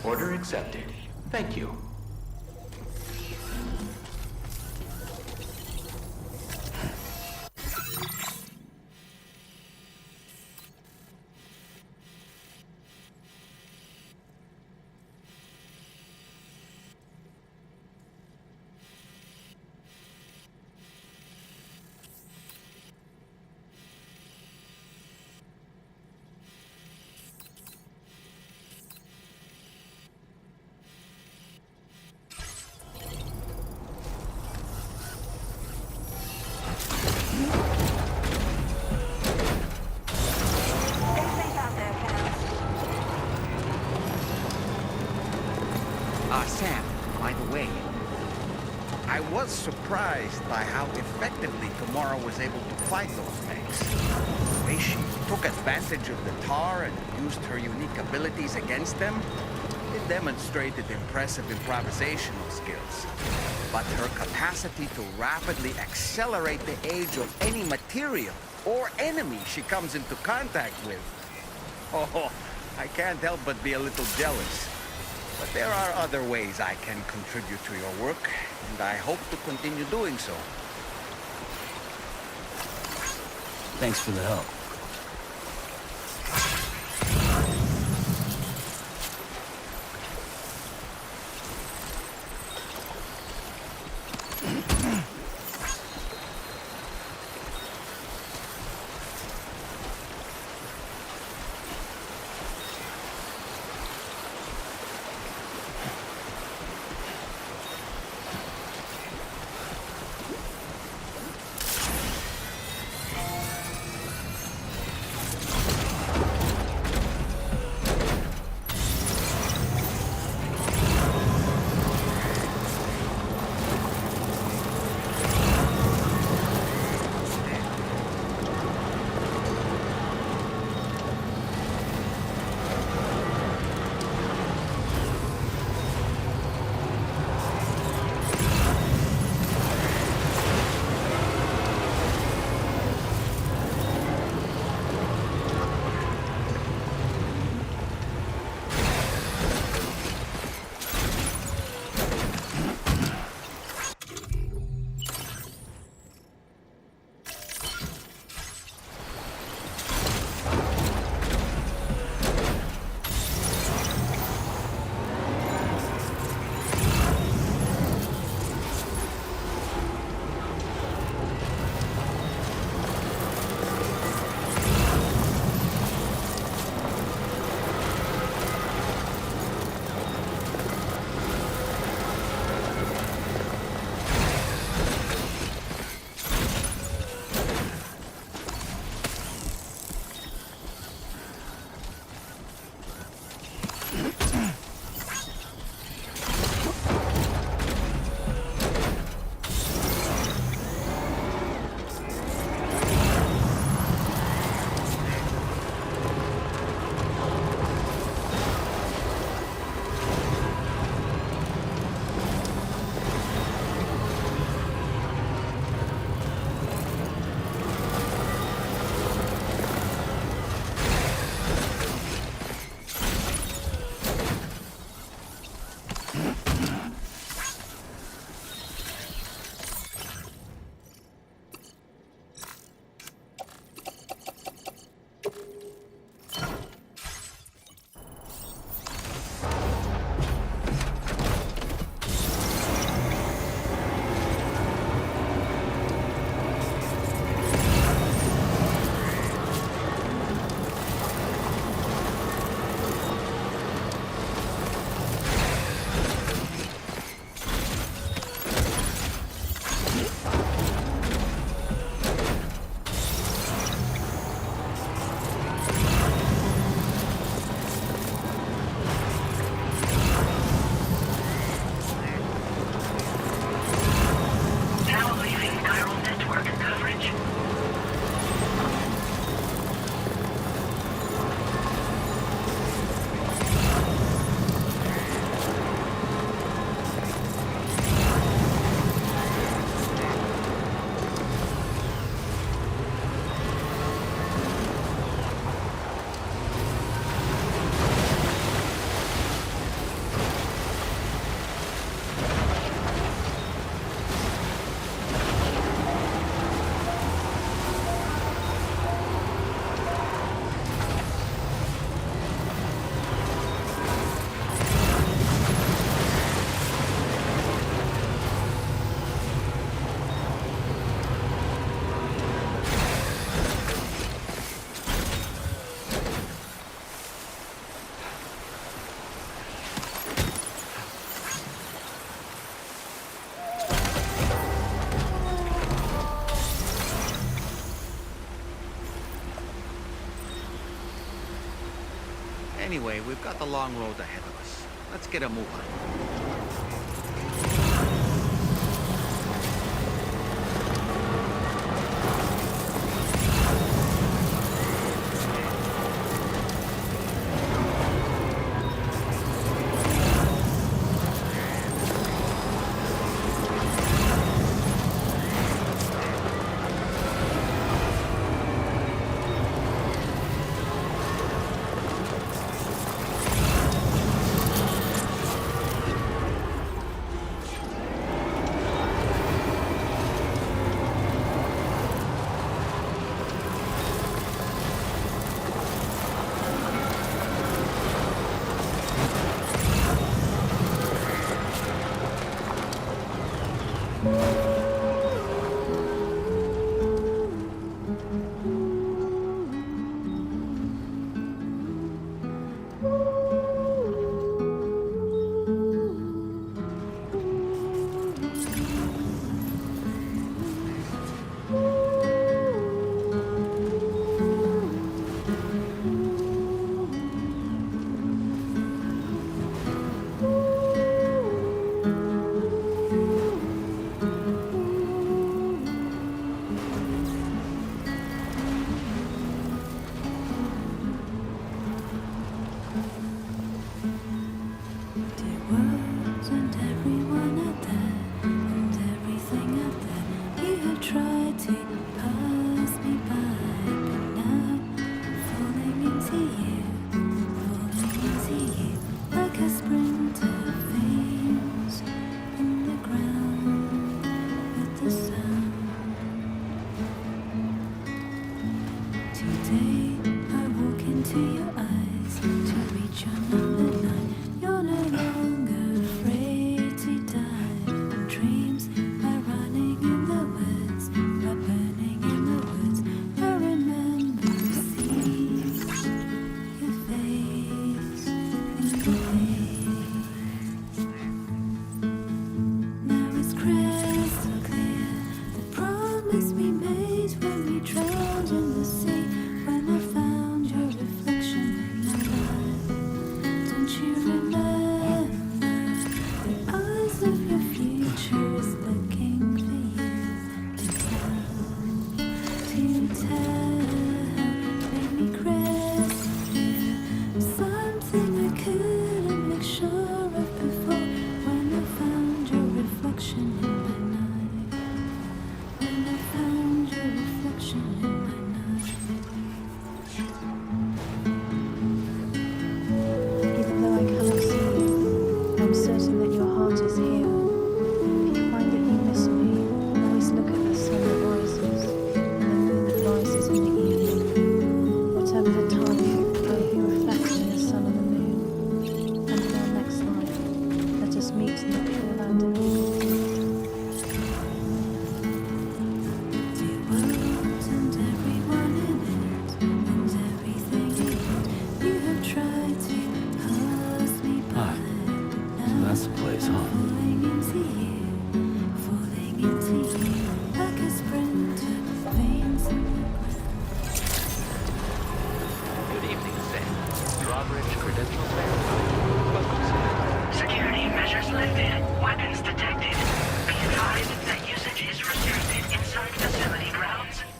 Order accepted. Thank you. Sam, by the way, I was surprised by how effectively Gamora was able to fight those things. The way she took advantage of the tar and used her unique abilities against them, it demonstrated impressive improvisational skills. But her capacity to rapidly accelerate the age of any material or enemy she comes into contact with. Oh, I can't help but be a little jealous. But there are other ways I can contribute to your work, and I hope to continue doing so. Thanks for the help. we've got the long road ahead of us. Let's get a move on.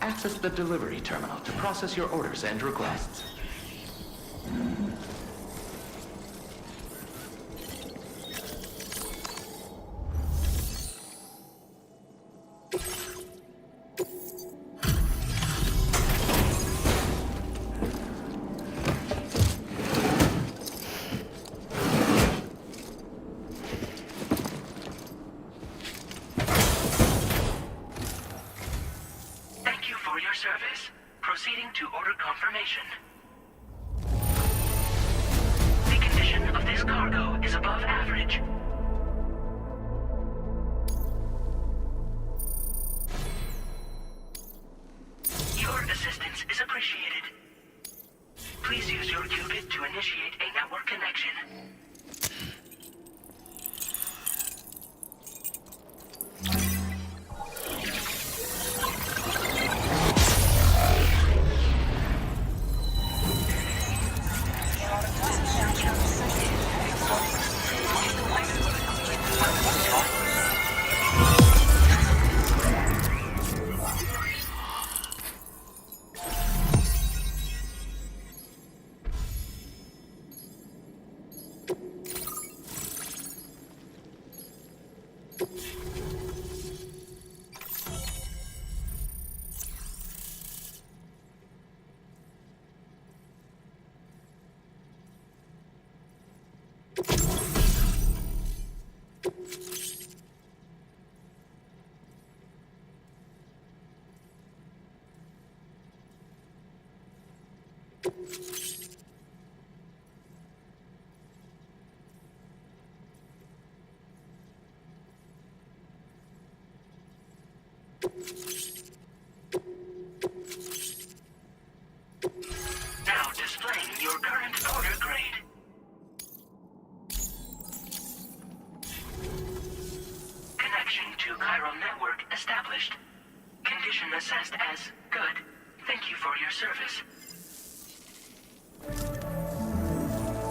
Access the delivery terminal to process your orders and requests. Service. Proceeding to order confirmation. The condition of this cargo is above average. Your assistance is appreciated. Please use your qubit to initiate a network connection. Now displaying your current order grade. Connection to chiral network established. Condition assessed as good. Thank you for your service.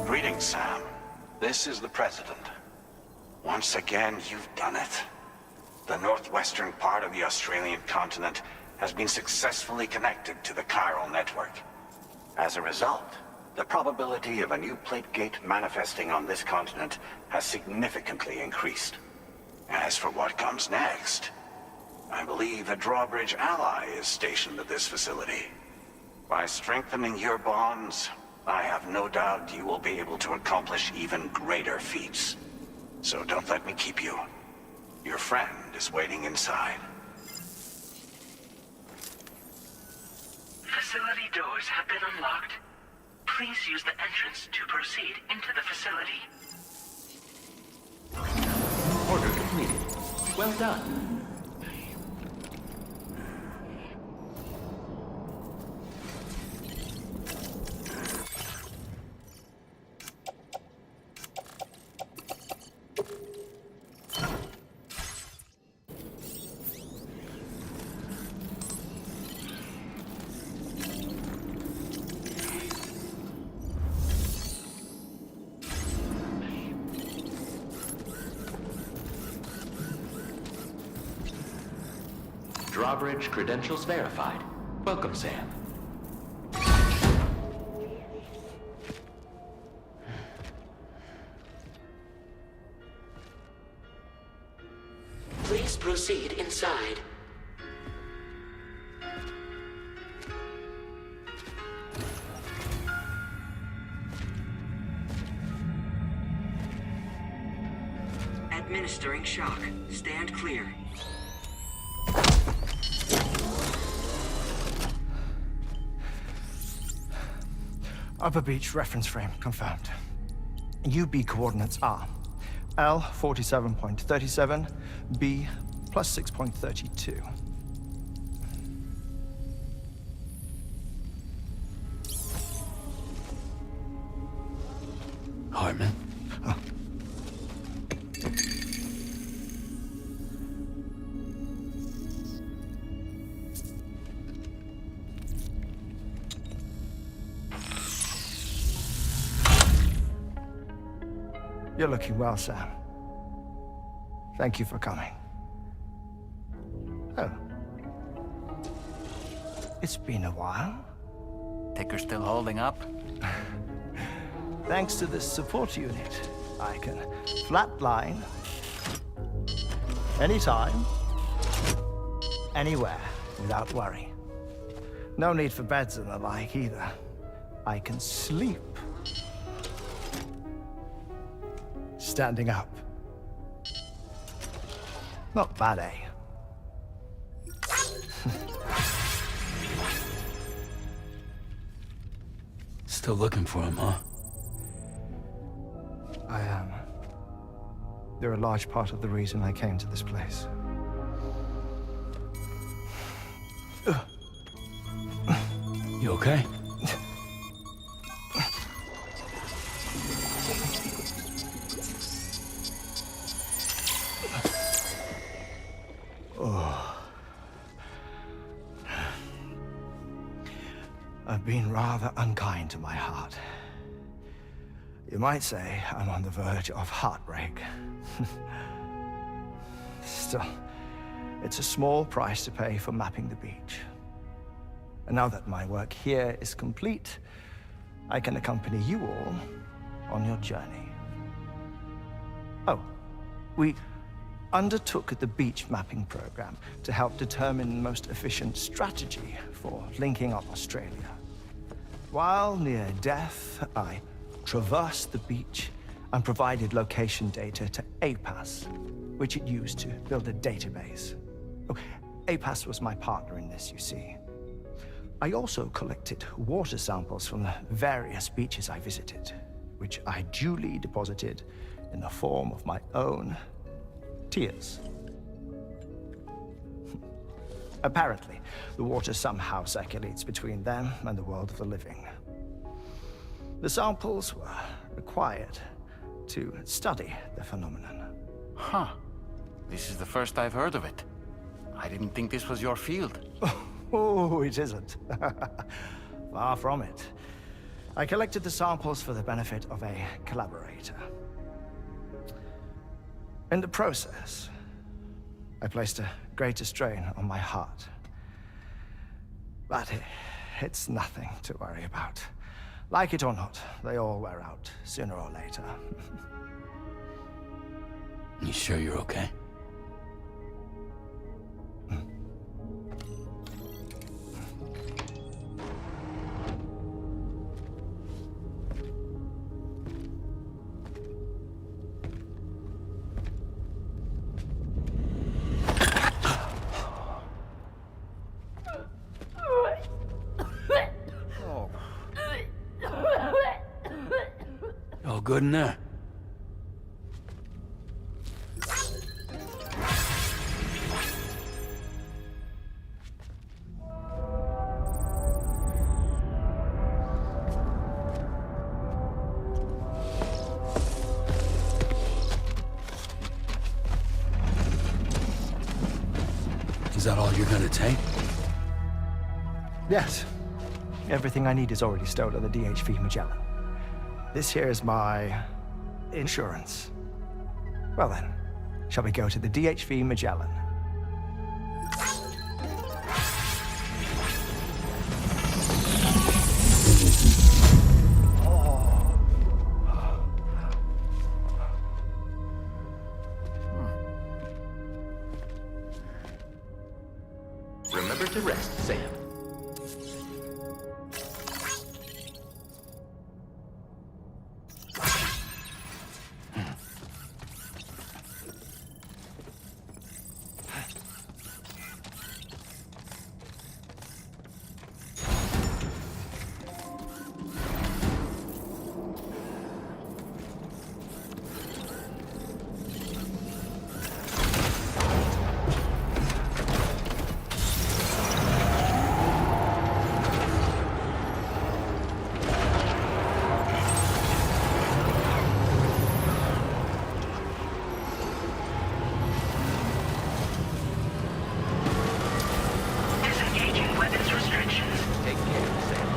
Greetings, Sam. This is the President. Once again, you've done it. The northwestern part of the Australian continent has been successfully connected to the chiral network. As a result, the probability of a new plate gate manifesting on this continent has significantly increased. As for what comes next, I believe a drawbridge ally is stationed at this facility. By strengthening your bonds, I have no doubt you will be able to accomplish even greater feats. So don't let me keep you. Your friend is waiting inside. Facility doors have been unlocked. Please use the entrance to proceed into the facility. Order completed. Well done. Drawbridge credentials verified. Welcome, Sam. Please proceed inside. Administering shock. Stand clear. Upper Beach reference frame confirmed. UB coordinates are L 47.37, B plus 6.32. Heartman? You're looking well, Sam. Thank you for coming. Oh. It's been a while. Ticker still holding up? Thanks to this support unit, I can flatline anytime, anywhere, without worry. No need for beds and the like either. I can sleep standing up. Not bad, eh? Still looking for him, huh? I am. They're a large part of the reason I came to this place. You okay? I've been rather unkind to my heart. You might say I'm on the verge of heartbreak. Still, it's a small price to pay for mapping the beach. And now that my work here is complete, I can accompany you all on your journey. Oh, we undertook the beach mapping program to help determine the most efficient strategy for linking up Australia. While near death, I traversed the beach and provided location data to APAS, which it used to build a database. Oh, APAS was my partner in this, you see. I also collected water samples from the various beaches I visited, which I duly deposited in the form of my own tears. Apparently, the water somehow circulates between them and the world of the living. The samples were required to study the phenomenon. Huh. This is the first I've heard of it. I didn't think this was your field. Oh, it isn't. Far from it. I collected the samples for the benefit of a collaborator. In the process, I placed a greater strain on my heart. But it's nothing to worry about. Like it or not, they all wear out, sooner or later. You sure you're okay? All good in there? Is that all you're gonna take? Yes. Everything I need is already stowed on the DHV Magellan. This here is my insurance. Well then, shall we go to the DHV Magellan? Remember to rest, Sam. Disengaging weapons restrictions. Take care, Sam.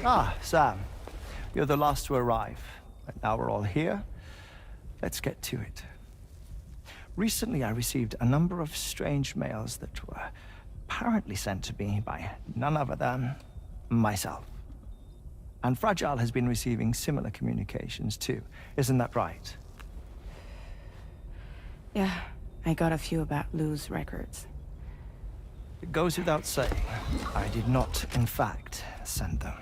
Ah, Sam. You're the last to arrive. But now we're all here. Let's get to it. Recently, I received a number of strange mails that were apparently sent to me by none other than myself. And Fragile has been receiving similar communications too. Isn't that right? Yeah, I got a few about Lou's records. It goes without saying, I did not, in fact, send them.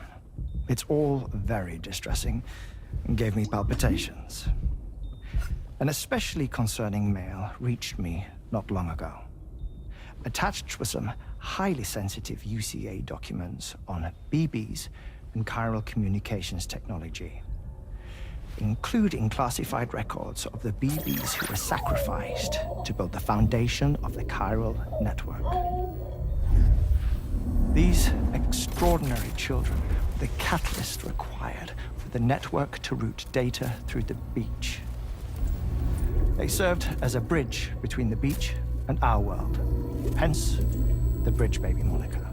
It's all very distressing and gave me palpitations. An especially concerning mail reached me not long ago. Attached were some highly sensitive UCA documents on BBs and chiral communications technology, including classified records of the BBs who were sacrificed to build the foundation of the chiral network. These extraordinary children were the catalyst required for the network to route data through the beach. They served as a bridge between the beach and our world, hence the Bridge Baby moniker.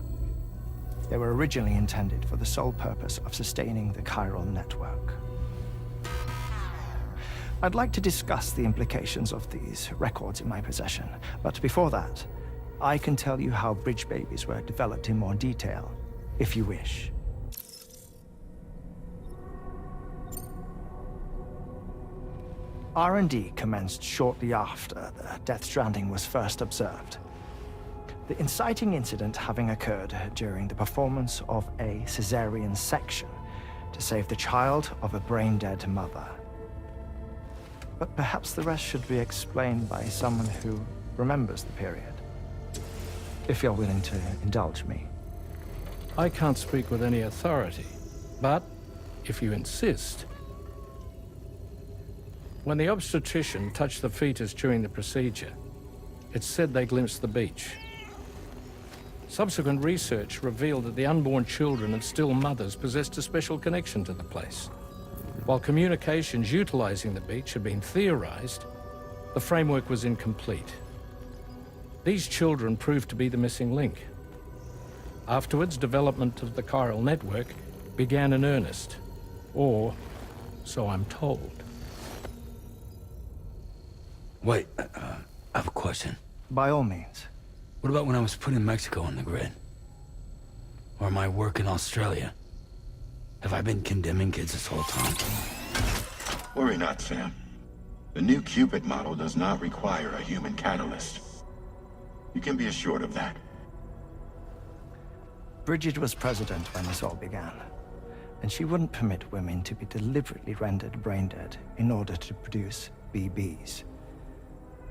They were originally intended for the sole purpose of sustaining the chiral network. I'd like to discuss the implications of these records in my possession, but before that, I can tell you how bridge babies were developed in more detail, if you wish. R&D commenced shortly after the Death Stranding was first observed. The inciting incident having occurred during the performance of a cesarean section to save the child of a brain-dead mother. But perhaps the rest should be explained by someone who remembers the period. If you're willing to indulge me. I can't speak with any authority, but if you insist. When the obstetrician touched the fetus during the procedure, it's said they glimpsed the beach. Subsequent research revealed that the unborn children of still mothers possessed a special connection to the place. While communications utilizing the beach had been theorized, the framework was incomplete. These children proved to be the missing link. Afterwards, development of the chiral network began in earnest, or so I'm told. Wait, I have a question. By all means. What about when I was put in Mexico on the grid? Or my work in Australia? Have I been condemning kids this whole time? Worry not, Sam. The new Cupid model does not require a human catalyst. You can be assured of that. Bridget was president when this all began, and she wouldn't permit women to be deliberately rendered brain-dead in order to produce BBs.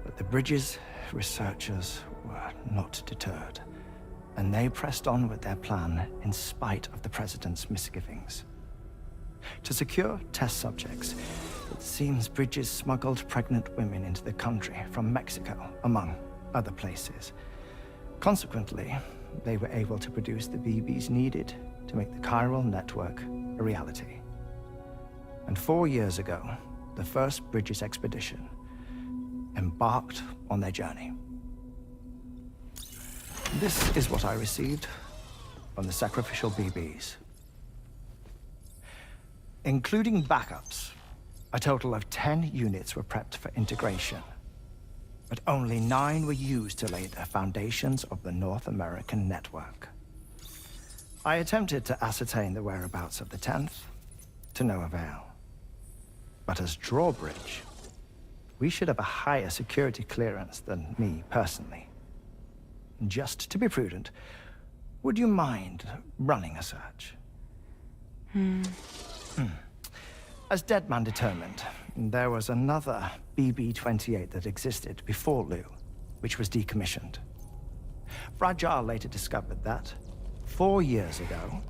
But the Bridges researchers were not deterred, and they pressed on with their plan in spite of the president's misgivings. To secure test subjects, it seems Bridges smuggled pregnant women into the country from Mexico, among other places. Consequently, they were able to produce the BBs needed to make the chiral network a reality. And 4 years ago, the first Bridges expedition embarked on their journey. This is what I received from the sacrificial BBs. Including backups, a total of 10 units were prepped for integration, but only 9 were used to lay the foundations of the North American network. I attempted to ascertain the whereabouts of the 10th, to no avail. But as drawbridge, we should have a higher security clearance than me personally. Just to be prudent, would you mind running a search? As Deadman determined, there was another BB-28 that existed before Lou, which was decommissioned. Fragile later discovered that, 4 years ago,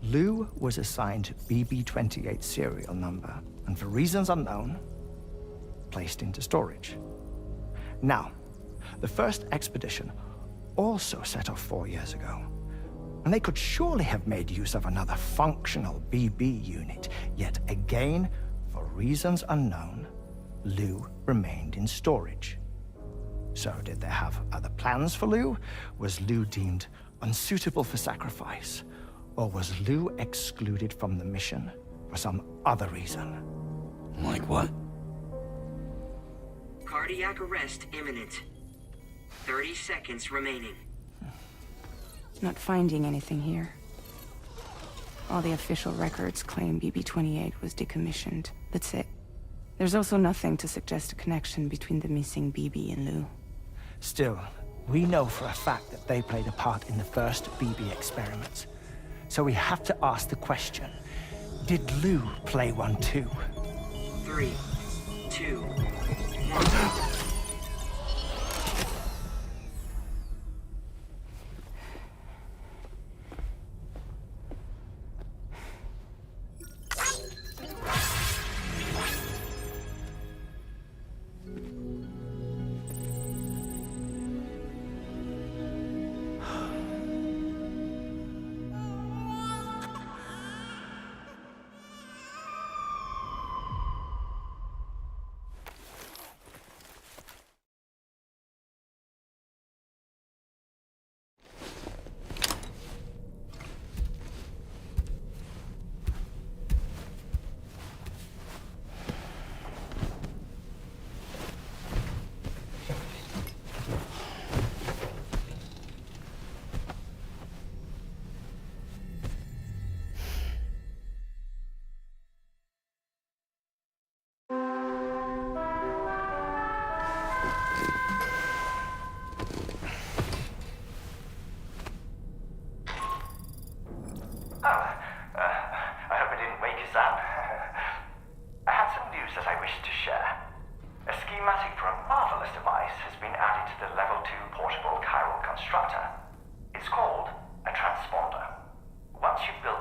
Lou was assigned BB-28 serial number, and for reasons unknown, placed into storage. Now, the first expedition also set off 4 years ago, and they could surely have made use of another functional BB unit, yet again, for reasons unknown, Lou remained in storage. So did they have other plans for Lou? Was Lou deemed unsuitable for sacrifice? Or was Lou excluded from the mission for some other reason? Like what? Cardiac arrest imminent. 30 seconds remaining. Not finding anything here. All the official records claim BB-28 was decommissioned. That's it. There's also nothing to suggest a connection between the missing BB and Lou. Still, we know for a fact that they played a part in the first BB experiments. So we have to ask the question, did Lou play one too? 3, 2, 1. wish to share. A schematic for a marvelous device has been added to the Level 2 portable chiral constructor. It's called a transponder. Once you've built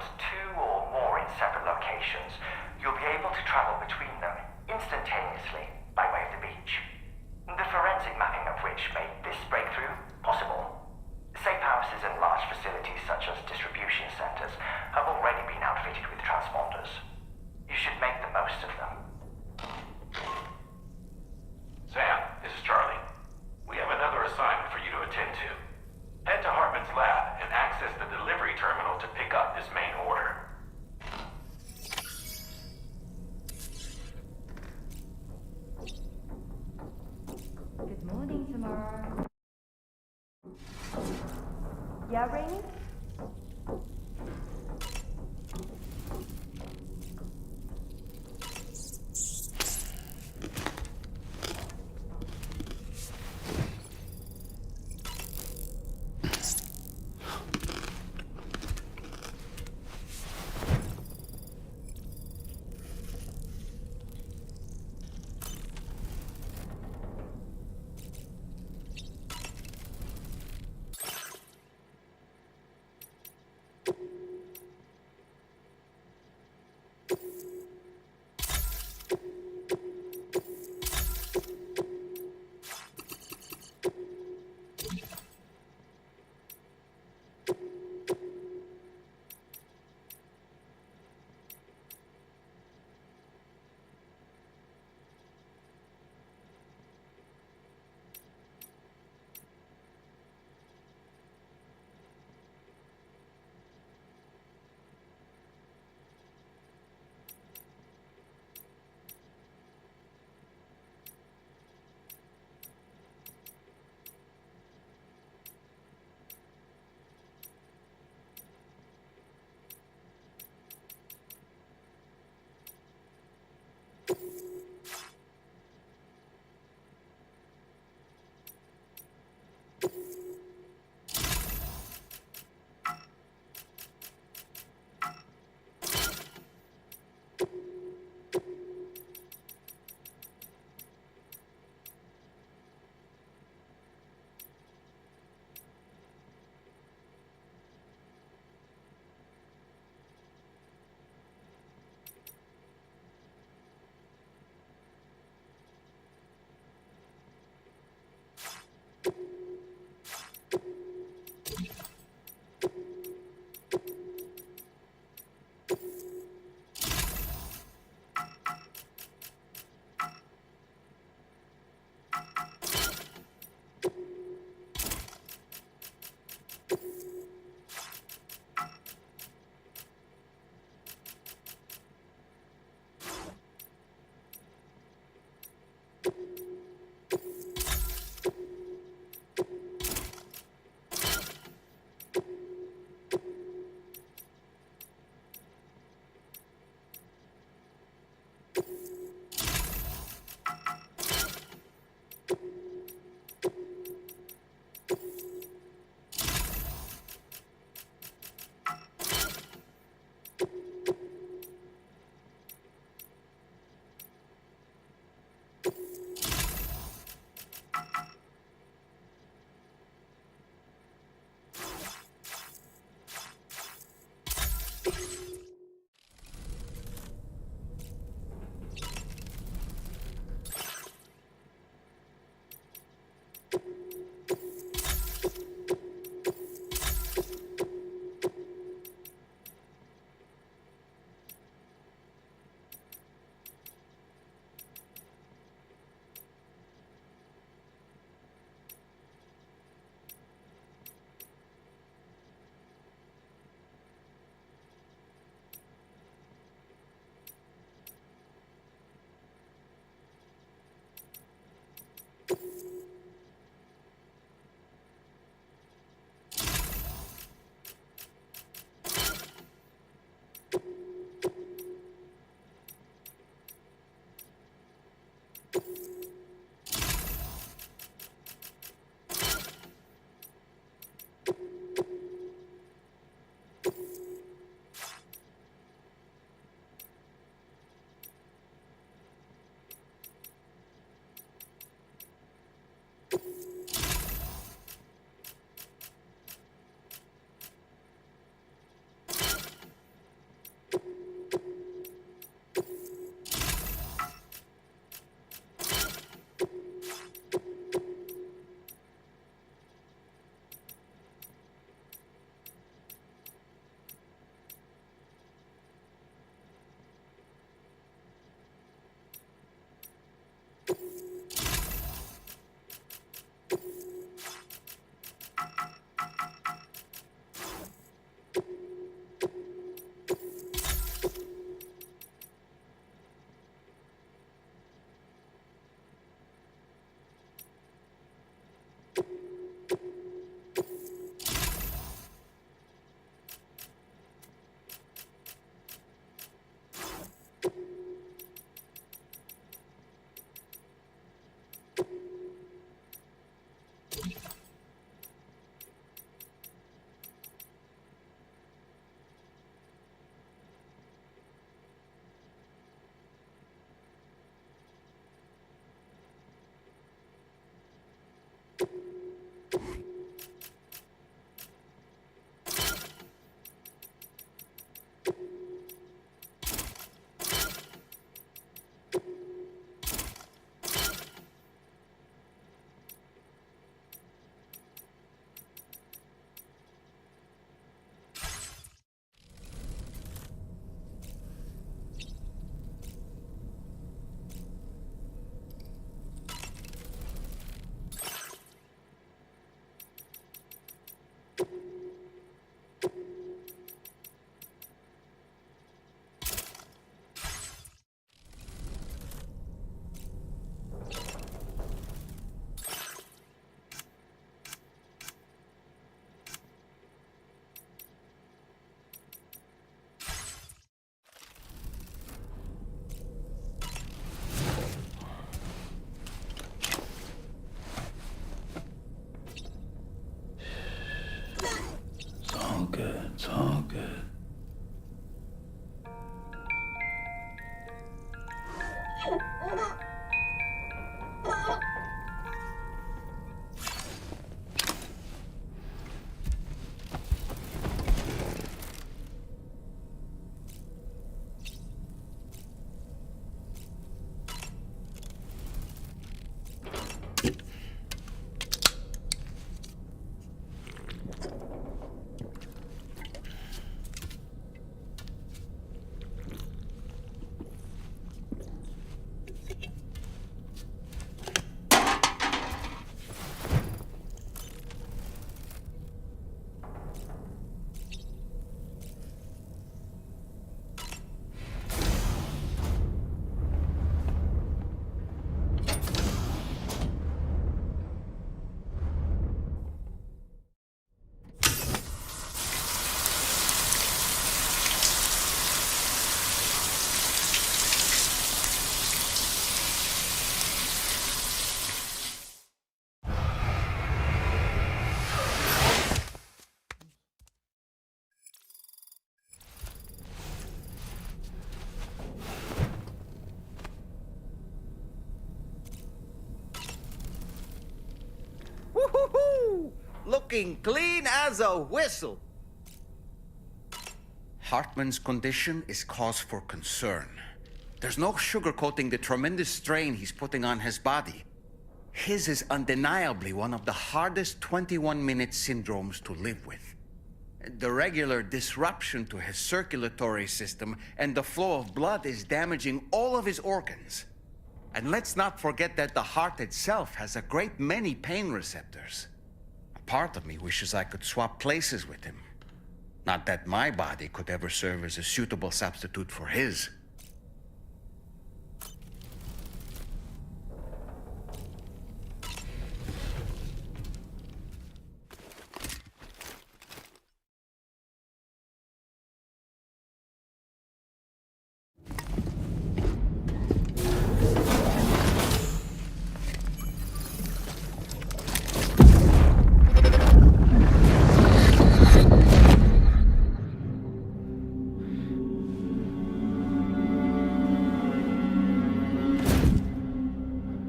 2 or more in separate locations, you'll be able to travel between them instantaneously by way of the beach. The forensic mapping of which made this breakthrough possible. Safe houses and large facilities such as distribution centers have already been outfitted with transponders. You should make the most of them. Sam, this is Charlie. We have another assignment for you to attend to. Head to Heartman's lab and access the delivery terminal to pick up this main order. Good morning, Samara. Yeah, Rainy? It's all good. Woo-hoo-hoo! Looking clean as a whistle. Heartman's condition is cause for concern. There's no sugarcoating the tremendous strain he's putting on his body. His is undeniably one of the hardest 21-minute syndromes to live with. The regular disruption to his circulatory system and the flow of blood is damaging all of his organs. And let's not forget that the heart itself has a great many pain receptors. A part of me wishes I could swap places with him. Not that my body could ever serve as a suitable substitute for his.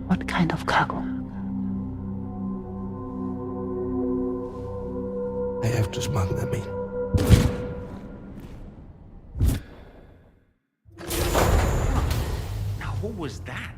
What kind of cargo? What does Magna mean? Now, who was that?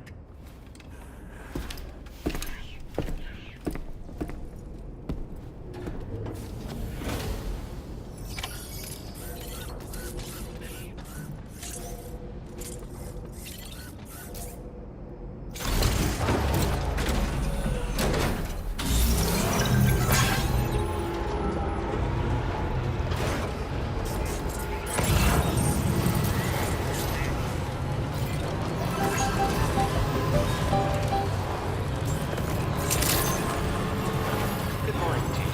Good morning to you.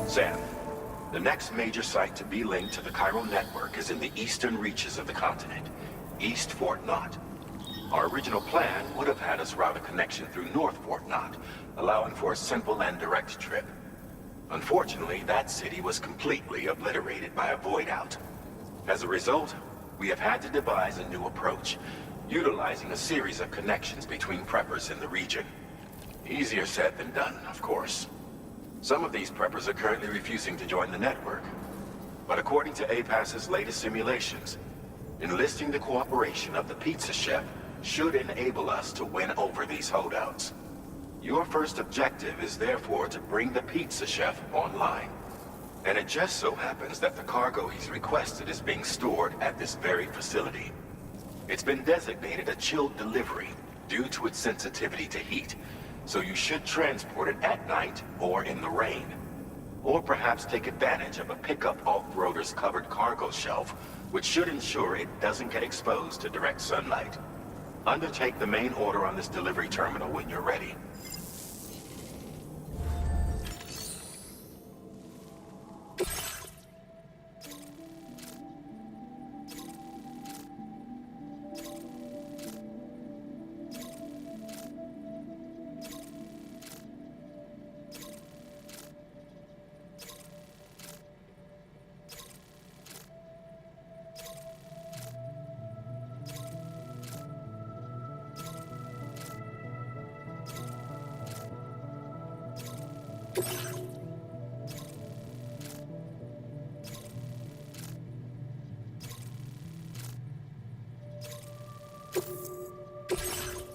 Sam, the next major site to be linked to the chiral network is in the eastern reaches of the continent, East Fort Knott. Our original plan would have had us route a connection through North Fort Knott, allowing for a simple and direct trip. Unfortunately, that city was completely obliterated by a void out. As a result, we have had to devise a new approach, utilizing a series of connections between preppers in the region. Easier said than done, of course. Some of these preppers are currently refusing to join the network. But according to APAS's latest simulations, enlisting the cooperation of the pizza chef should enable us to win over these holdouts. Your first objective is therefore to bring the pizza chef online. And it just so happens that the cargo he's requested is being stored at this very facility. It's been designated a chilled delivery due to its sensitivity to heat, so you should transport it at night or in the rain. Or perhaps take advantage of a pickup off-roader's covered cargo shelf, which should ensure it doesn't get exposed to direct sunlight. Undertake the main order on this delivery terminal when you're ready.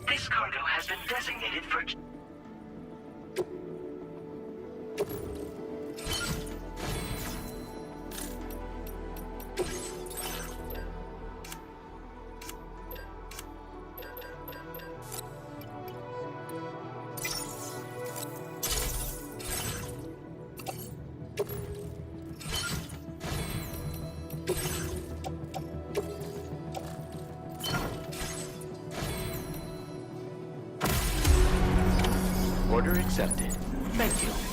This cargo has been designated for... Order accepted. Thank you.